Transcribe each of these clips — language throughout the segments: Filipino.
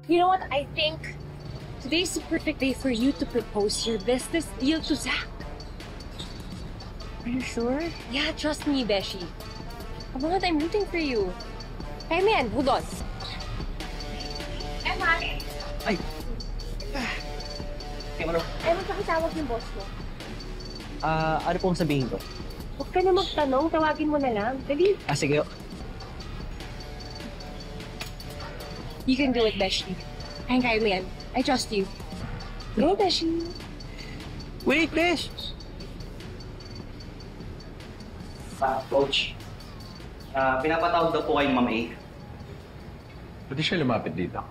You know what? I think today's the perfect day for you to propose your business deal to Zach. Are you sure? Yeah, trust me, Beshi. Come on, I'm rooting for you. Hey, man, hold on. Emma! Ay! Ano? Ay, magpakitawag yung boss mo. Ano pong sabihin ko? Huwag ka na magtanong, tawagin mo na lang. Dali. Sige. You can do it, Beshi. Kaya mo yan. I trust you. Go, Beshi. Wait, Besh! Coach, pinapatawag daw po kayong Ma'am A. Pwede siya lumapit dito.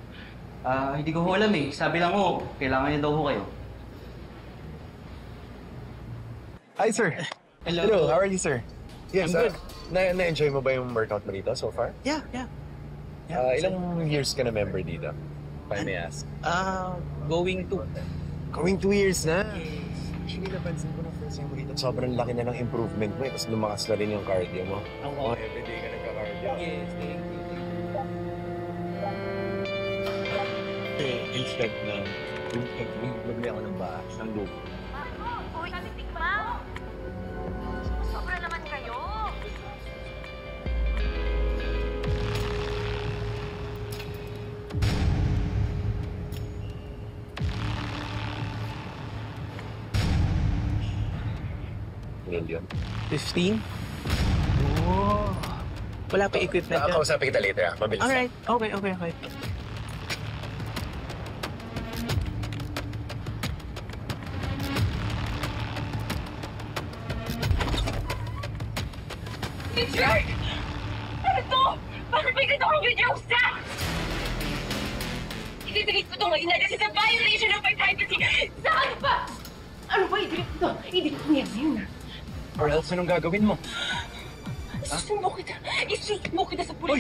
Hindi ko ho alam eh. Sabi lang ho, kailangan niya daw ho kayo. Hi, sir. Hello. How are you, sir? Yes, I'm good. Na-enjoy mo ba yung workout mo dito so far? Yeah. Ilang years ka na member dito? If I may ask. Going to. Going 2 years na. Actually, napansin ko na first time mo dito. Sobrang laki na ng improvement mo eh. Tapos lumakas na rin yung cardio mo. Oo. Everyday ka nagka-cardio. Yes, thank you. Instead na, bumili ako ng bahas, ng lupa. Uy, tikman! Sobra naman kayo! Million. 15? Oh. Wala pa equipment yan. Kausapin kita later, mabilis. Alright. Okay. Richard! Ano to? Bakit may ganito akong video sa? Ititigit ko ito ngayon na this is a violation of my privacy! Saan ba? Ano ba? I-delete ko. I-delete ko yan ngayon. Or else, anong gagawin mo? Isusumbong kita! Isusumbong kita sa pulis!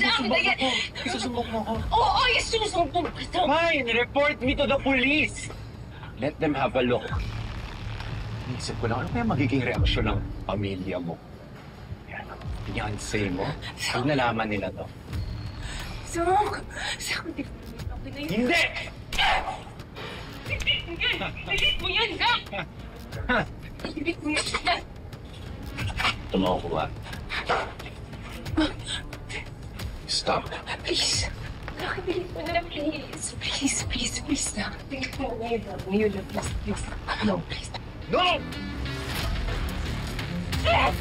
Isusumbong mo ako. Oo, isusumbong kita! Fine! Report me to the police! Let them have a look. Iisip ko lang, ano kaya magiging reaksyon ng pamilya mo? Yan, fiancé mo. Pag nalaman nila to. Zach, hindi ko na yun. Hindi! Delete mo yan, Zach! Delete mo yan, Zach! Tumawa ko ba? Stop. Please. Zach, delete mo na, please. Please, Zach. Delete mo na yun. Please. No, please. No! Zach!